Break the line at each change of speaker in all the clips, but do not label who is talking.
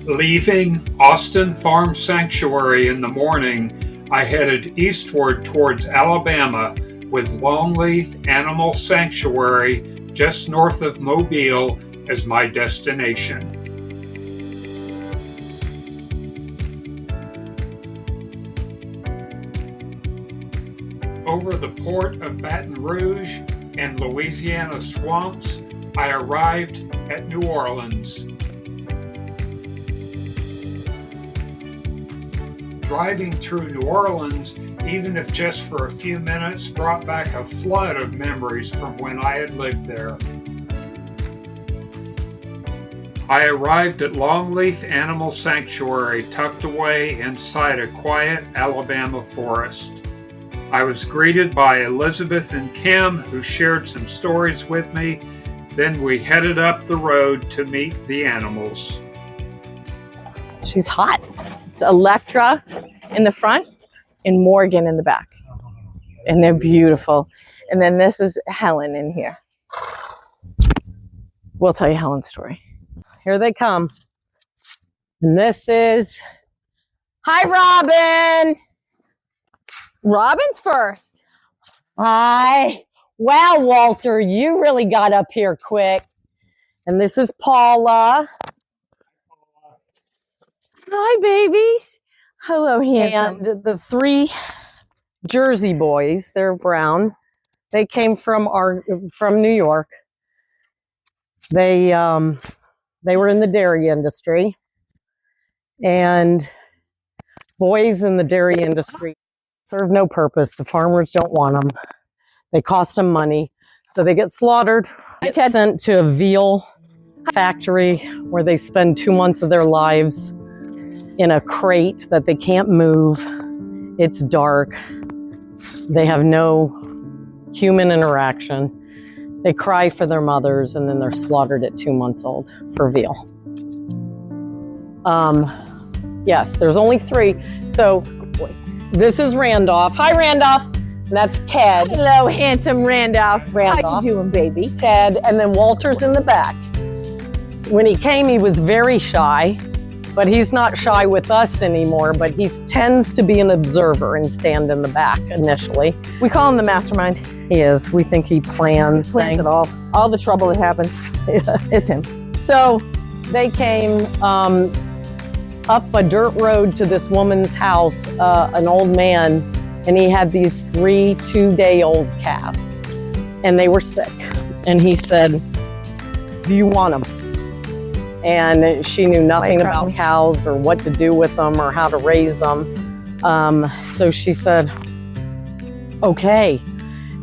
Leaving Austin Farm Sanctuary in the morning, I headed eastward towards Alabama with Longleaf Animal Sanctuary just north of Mobile as my destination. Over the port of Baton Rouge and Louisiana swamps, I arrived at New Orleans. Driving through New Orleans, even if just for a few minutes, brought back a flood of memories from when I had lived there. I arrived at Longleaf Animal Sanctuary tucked away inside a quiet Alabama forest. I was greeted by Elizabeth and Kim, who shared some stories with me. Then we headed up the road to meet the animals.
She's hot. It's Electra in the front and Morgan in the back. And they're beautiful. And then this is Helen in here. We'll tell you Helen's story.
Here they come. And this is, hi, Robin.
Robin's first.
Hi. Wow, Walter, you really got up here quick. And this is Paula.
Hi, babies. Hello, handsome.
And the three Jersey boys, they're brown. They came from New York. They were in the dairy industry. And boys in the dairy industry serve no purpose. The farmers don't want them. They cost them money. So they get slaughtered. Get sent to a veal factory where they spend 2 months of their lives in a crate that they can't move. It's dark. They have no human interaction. They cry for their mothers, and then they're slaughtered at 2 months old for veal. Yes, there's only 3. So this is Randolph. Hi, Randolph. And that's Ted.
Hello, handsome Randolph. How you doing, baby?
Ted. And then Walter's in the back. When he came, he was very shy. But he's not shy with us anymore, but he tends to be an observer and stand in the back initially.
We call him the mastermind.
He is. We think he plans
it all. All the trouble that happens, it's him.
So they came up a dirt road to this woman's house, an old man, and he had these 3 2-day-old calves, and they were sick. And he said, do you want them? And she knew nothing about cows or what to do with them or how to raise them. So she said, okay.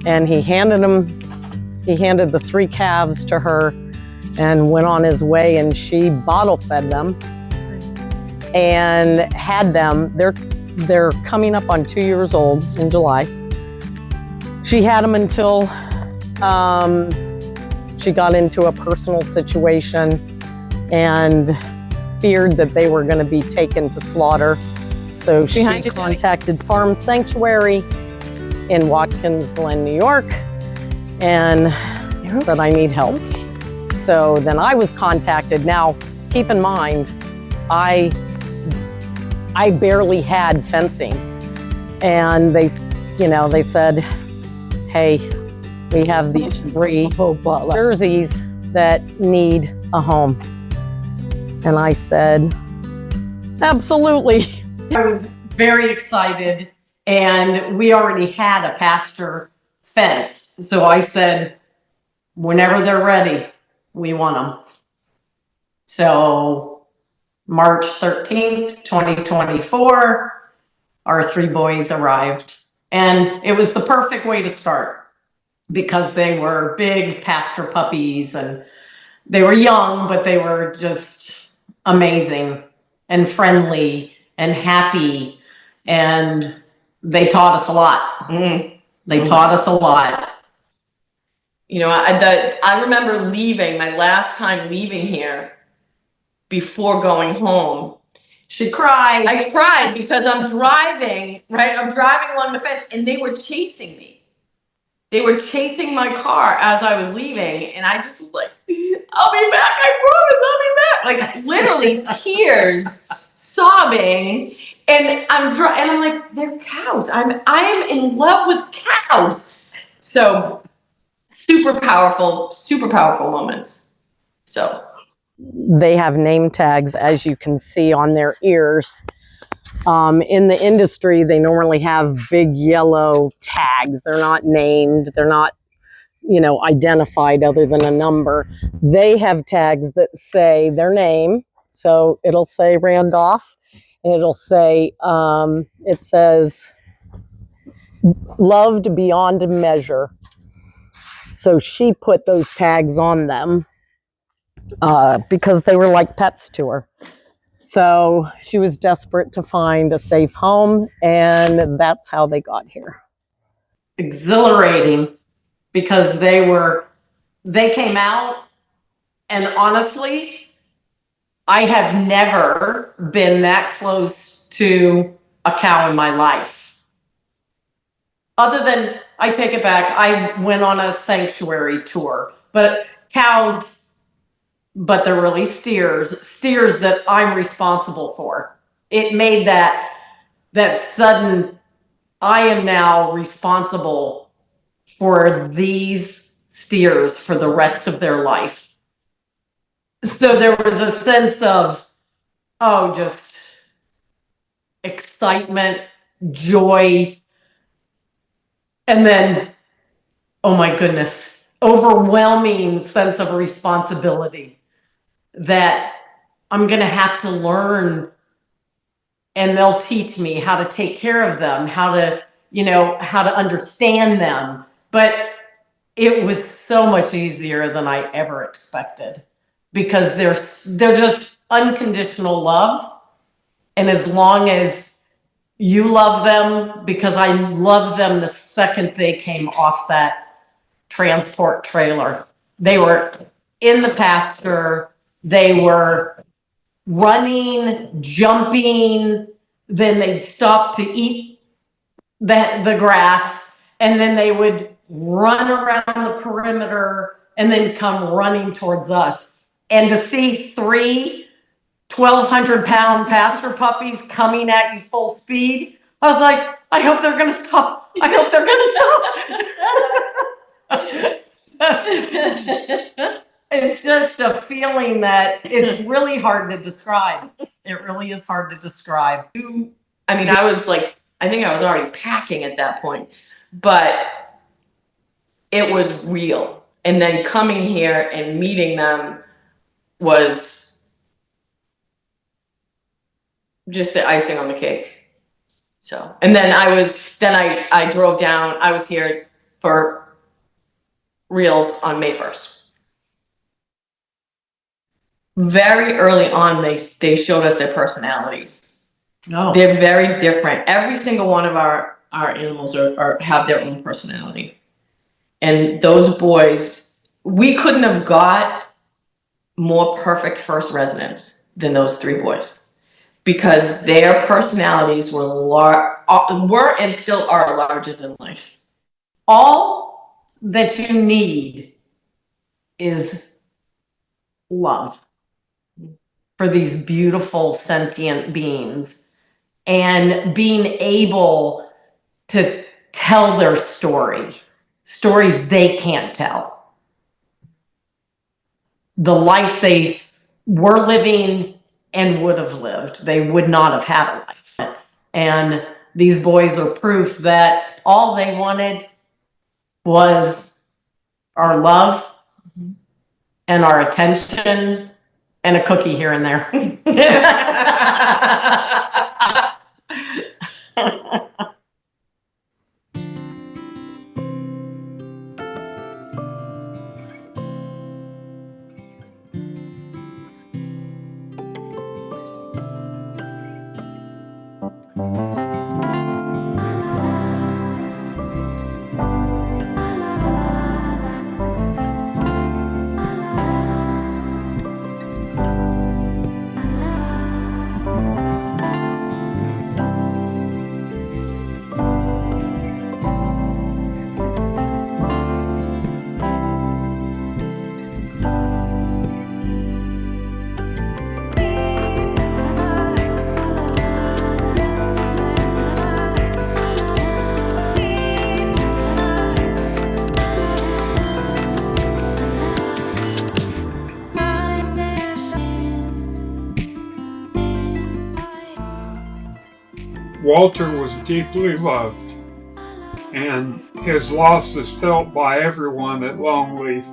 And he handed the 3 calves to her and went on his way, and she bottle fed them and had them. They're coming up on 2 years old in July. She had them until she got into a personal situation and feared that they were going to be taken to slaughter. So she contacted Farm Sanctuary in Watkins Glen, New York, and said, I need help. So then I was contacted. Now, keep in mind, I barely had fencing. And they said, hey, we have these 3 Jerseys that need a home. And I said, absolutely. I was very excited, and we already had a pasture fence. So I said, whenever they're ready, we want them. So March 13th, 2024, our 3 boys arrived. And it was the perfect way to start because they were big pasture puppies, and they were young, but they were just amazing and friendly and happy, and they taught us a lot. They taught us a lot.
You know, I remember leaving, my last time leaving here before going home.
She cried.
I cried because I'm driving, right? I'm driving along the fence, and they were chasing me. They were chasing my car as I was leaving, and I just was like, I'll be back, I promise, I'll be back. like literally tears, sobbing, and I'm like, they're cows. I am in love with cows. So super powerful moments. So
They have name tags, as you can see on their ears. In the industry, they normally have big yellow tags. They're not named. They're not, identified other than a number. They have tags that say their name. So it'll say Randolph, and it'll say, it says, loved beyond measure. So she put those tags on them because they were like pets to her. So she was desperate to find a safe home, and that's how they got here.
Exhilarating, because they came out, and honestly, I have never been that close to a cow in my life. Other than, I take it back, I went on a sanctuary tour, but cows, but they're really steers that I'm responsible for. It made that sudden, I am now responsible for these steers for the rest of their life. So there was a sense of, just excitement, joy, and then, oh my goodness, overwhelming sense of responsibility that I'm going to have to learn, and they'll teach me how to take care of them, how to understand them. But it was so much easier than I ever expected, because they're just unconditional love. And as long as you love them, because I loved them the second they came off that transport trailer. They were in the pasture, they were running, jumping, then they'd stop to eat the grass, and then they would run around the perimeter and then come running towards us. And to see 3 1,200-pound pasture puppies coming at you full speed, I was like, I hope they're going to stop. I hope they're going to stop. It's just a feeling that it's really hard to describe. It really is hard to describe.
I mean, I think I was already packing at that point, but it was real. And then coming here and meeting them was just the icing on the cake. So, and then I drove down, I was here for reals on May 1st. Very early on, they showed us their personalities.
No.
They're very different. Every single one of our animals have their own personality. And those boys, we couldn't have got more perfect first residents than those 3 boys, because their personalities were and still are larger than life.
All that you need is love for these beautiful sentient beings, and being able to tell their stories they can't tell. The life they were living and would have lived. They would not have had a life. And these boys are proof that all they wanted was our love and our attention and a cookie here and there.
Walter was deeply loved, and his loss is felt by everyone at Longleaf.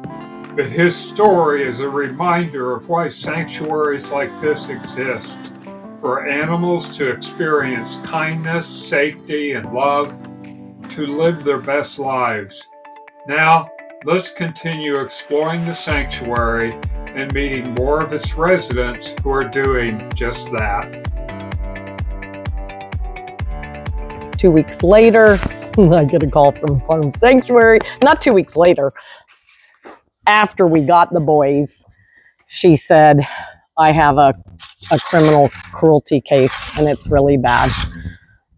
But his story is a reminder of why sanctuaries like this exist, for animals to experience kindness, safety, and love, to live their best lives. Now, let's continue exploring the sanctuary and meeting more of its residents who are doing just that.
2 weeks later, I get a call from Farm Sanctuary. Not 2 weeks later. After we got the boys, she said, I have a criminal cruelty case and it's really bad.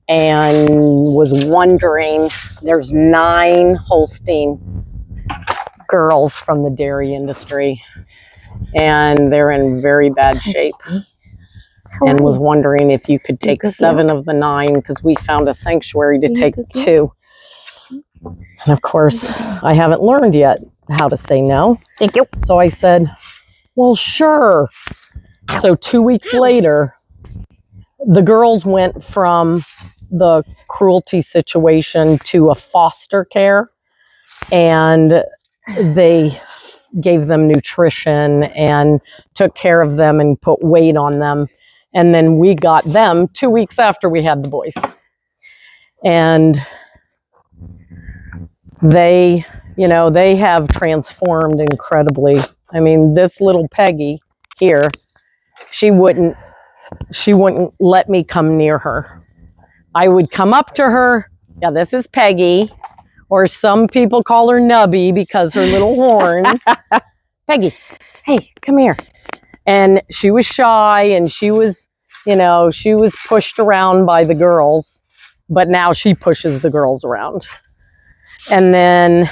And was wondering, there's 9 Holstein girls from the dairy industry and they're in very bad shape. And was wondering if you could take 7 of the 9 because we found a sanctuary to take 2. And of course, I haven't learned yet how to say no.
Thank you.
So I said, well, sure. So 2 weeks later, the girls went from the cruelty situation to a foster care, and they gave them nutrition and took care of them and put weight on them. And then we got them 2 weeks after we had the boys. And they, you know, they have transformed incredibly. I mean, this little Peggy here, she wouldn't let me come near her. I would come up to her. Yeah, this is Peggy, or some people call her Nubby because her little horns. Peggy, hey, come here. And she was shy and she was, you know, she was pushed around by the girls, but now she pushes the girls around. And then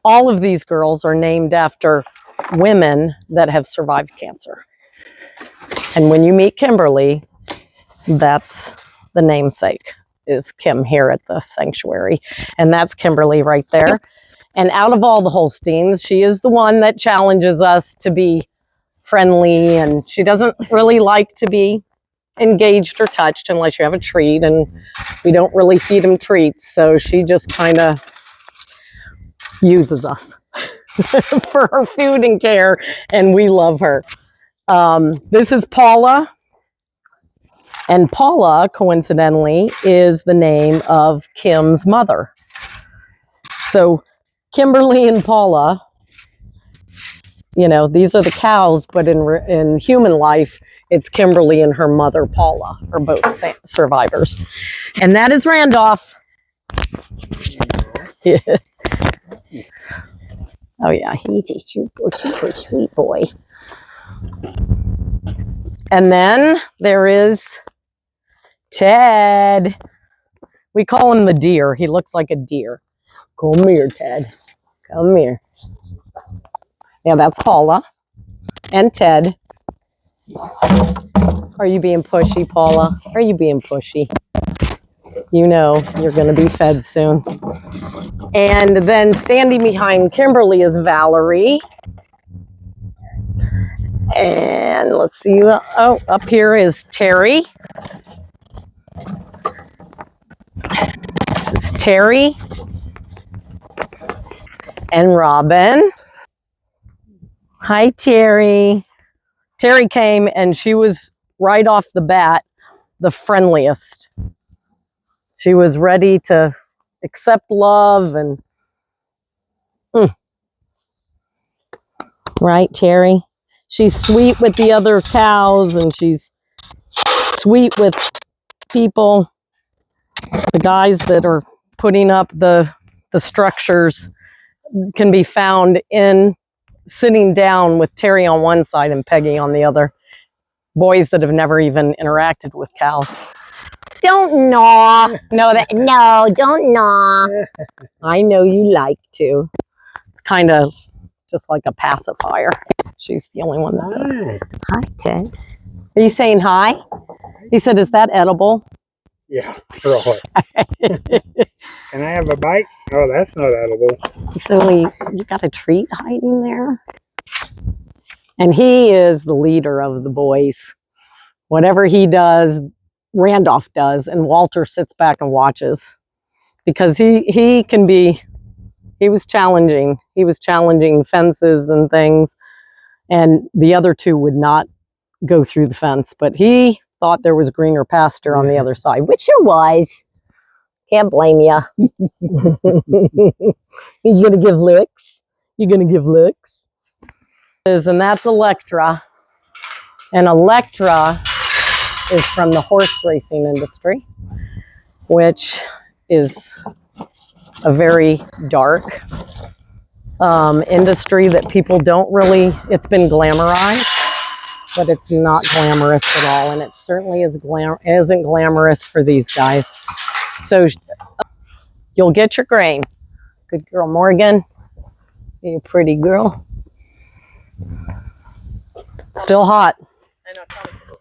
all of these girls are named after women that have survived cancer. And when you meet Kimberly, that's the namesake, is Kim here at the sanctuary. And that's Kimberly right there. And out of all the Holsteins, she is the one that challenges us to be friendly, and she doesn't really like to be engaged or touched unless you have a treat, and we don't really feed them treats, so she just kind of uses us for her food and care, and we love her. This is Paula, and Paula, coincidentally, is the name of Kim's mother. So Kimberly and Paula, you know, these are the cows, but in human life, it's Kimberly and her mother, Paula, are both survivors. And that is Randolph. Yeah. Oh, yeah, he's a super sweet boy. And then there is Ted. We call him the deer. He looks like a deer. Come here, Ted. Come here. Yeah, that's Paula and Ted. Are you being pushy, Paula? Are you being pushy? You know you're going to be fed soon. And then standing behind Kimberly is Valerie. And let's see. Oh, up here is Terry. This is Terry and Robin. Hi, Terry. Terry came and she was right off the bat the friendliest. She was ready to accept love and right, Terry? She's sweet with the other cows and she's sweet with people. The guys that are putting up the structures can be found in sitting down with Terry on one side and Peggy on the other. Boys that have never even interacted with cows. Don't gnaw. No, don't gnaw. I know you like to. It's kind of just like a pacifier. She's the only one that does. Hi, Ted. Are you saying hi? He said, is that edible?
Yeah, really. Can I have a bite? Oh, that's not edible.
So you got a treat hiding there? And he is the leader of the boys. Whatever he does, Randolph does, and Walter sits back and watches because he was challenging. He was challenging fences and things, and the other two would not go through the fence, but he thought there was greener pasture on the other side, which there was. Can't blame you. He's gonna give licks. You're gonna give licks. And that's Electra. And Electra is from the horse racing industry, which is a very dark industry that people don't really, it's been glamorized, but it's not glamorous at all. And it certainly isn't glamorous for these guys. So you'll get your grain. Good girl, Morgan. You pretty girl. Still hot.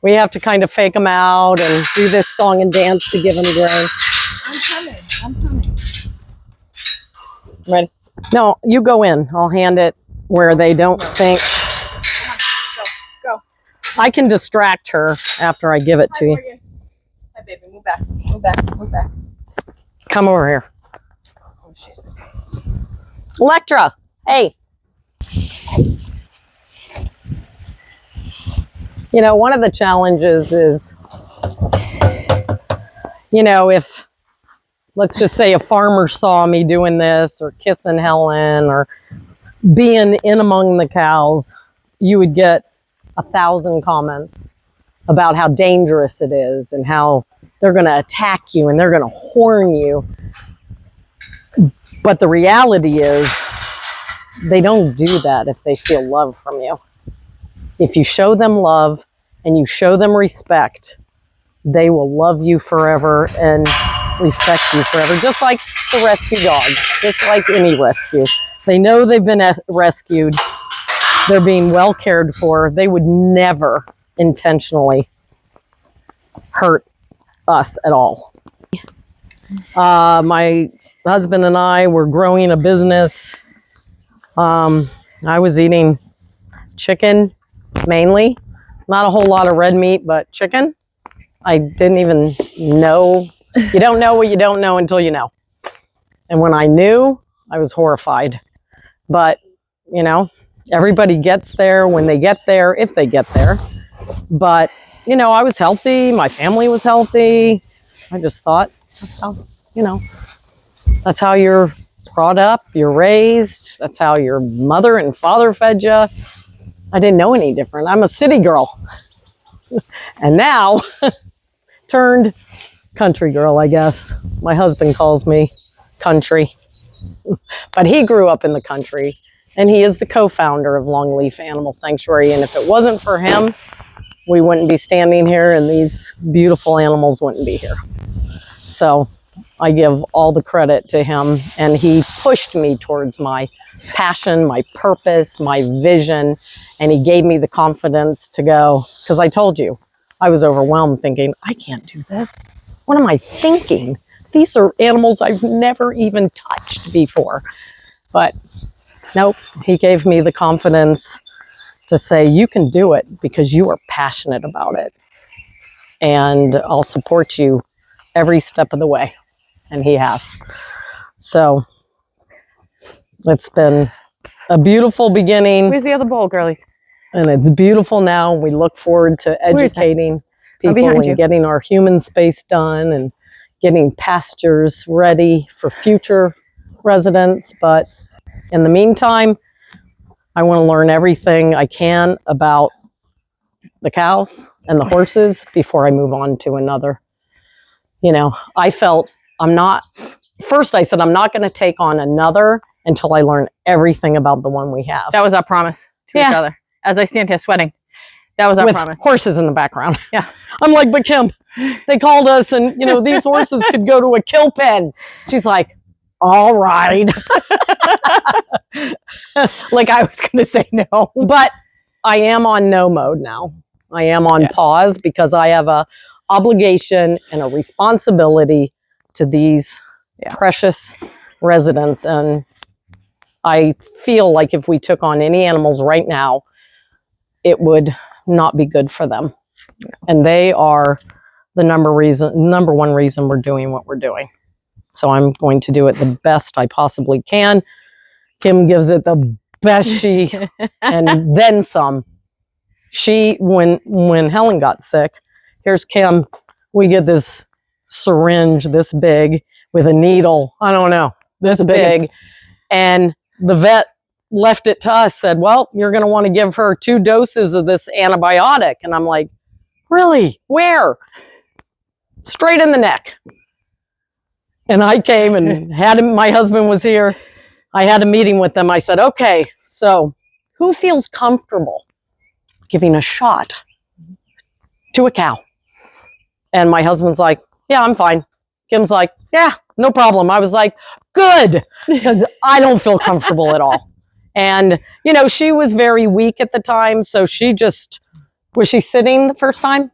We have to kind of fake them out and do this song and dance to give them grain.
I'm coming. Ready?
No, you go in. I'll hand it where they don't think.
Go.
I can distract her after I give it to you.
Hi, baby. Move back. Move back. Move back.
Come over here.
Oh, she's...
Electra, hey. You know, one of the challenges is, you know, if, let's just say a farmer saw me doing this or kissing Helen or being in among the cows, you would get 1,000 comments about how dangerous it is and how they're going to attack you and they're going to horn you. But the reality is they don't do that if they feel love from you. If you show them love and you show them respect, they will love you forever and respect you forever, just like the rescue dogs, just like any rescue. They know they've been rescued. They're being well cared for. They would never intentionally hurt us at all. My husband and I were growing a business. I was eating chicken mainly, not a whole lot of red meat, but chicken. I didn't even know. You don't know what you don't know until you know. And when I knew, I was horrified. But, you know, everybody gets there when they get there, if they get there. But, you know, I was healthy. My family was healthy. I just thought, that's how, you know, that's how you're brought up, you're raised. That's how your mother and father fed you. I didn't know any different. I'm a city girl. And now, turned country girl, I guess. My husband calls me country. But he grew up in the country. And he is the co-founder of Longleaf Animal Sanctuary. And if it wasn't for him, we wouldn't be standing here and these beautiful animals wouldn't be here. So I give all the credit to him. And he pushed me towards my passion, my purpose, my vision. And he gave me the confidence to go. Because I told you, I was overwhelmed thinking, I can't do this. What am I thinking? These are animals I've never even touched before. But nope, he gave me the confidence to say, you can do it because you are passionate about it. And I'll support you every step of the way. And he has. So it's been a beautiful beginning.
Where's the other bowl, girlies?
And it's beautiful now. We look forward to educating people and getting our human space done and getting pastures ready for future residents. But in the meantime, I want to learn everything I can about the cows and the horses before I move on to another. You know, I felt first I said, I'm not going to take on another until I learn everything about the one we have.
That was our promise to each other. As I stand here sweating. That was our promise.
Horses in the background.
Yeah.
I'm like, but Kim, they called us and, you know, these horses could go to a kill pen. She's like, all right.
Like I was going to say no.
But I am on no mode now. I am on pause because I have a obligation and a responsibility to these precious residents. And I feel like if we took on any animals right now, it would not be good for them. And they are the number one reason we're doing what we're doing. So I'm going to do it the best I possibly can. Kim gives it the best she and then some. When Helen got sick, here's Kim. We get this syringe this big with a needle, I don't know, this big. And the vet left it to us, said, well, you're going to want to give her 2 doses of this antibiotic. And I'm like, really? Where? Straight in the neck. And I came and my husband was here. I had a meeting with them. I said, okay, so who feels comfortable giving a shot to a cow? And my husband's like, yeah, I'm fine. Kim's like, yeah, no problem. I was like, good, because I don't feel comfortable at all. And, you know, she was very weak at the time. So was she sitting the first time?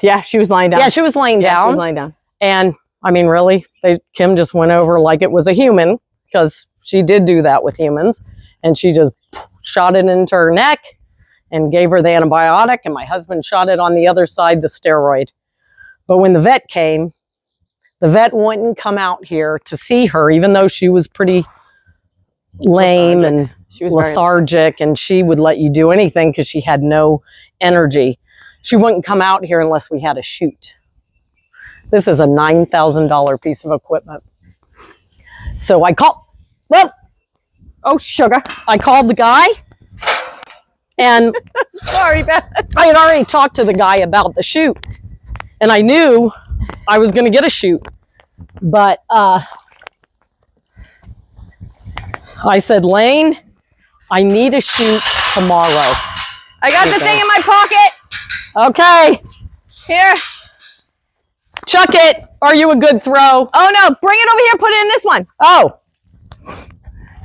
Yeah, she was lying down.
Yeah, she was laying down.
She was lying down.
And I mean, really, Kim just went over like it was a human, because she did do that with humans. And she just shot it into her neck and gave her the antibiotic. And my husband shot it on the other side, the steroid. But when the vet came, the vet wouldn't come out here to see her, even though she was pretty lame and
She was
lethargic, and she would let you do anything because she had no energy. She wouldn't come out here unless we had a shoot. This is a $9,000 piece of equipment. So I called, oh, sugar. I called the guy, and
Sorry, Beth.
I had already talked to the guy about the shoot, and I knew I was going to get a shoot. But I said, Lane, I need a shoot tomorrow.
I got the thing in my pocket.
Okay,
Here.
chuck it. Are you a good throw?
Oh, no. Bring it over here. Put it in this one.
Oh,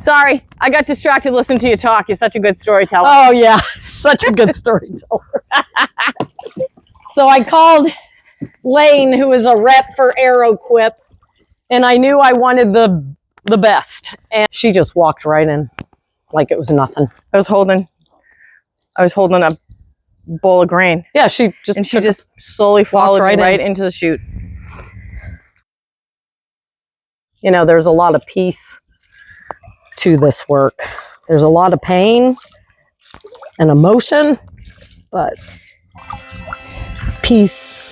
Sorry. I got distracted listening to you talk. You're such a good storyteller.
oh yeah, such a good storyteller. So I called Lane, who is a rep for AeroQuip, and I knew I wanted the best. And she just walked right in like it was nothing.
I was holding a bowl of grain.
Yeah, she
just slowly followed
right
me
in.
right into the chute.
You know, there's a lot of peace to this work. There's a lot of pain and emotion, but peace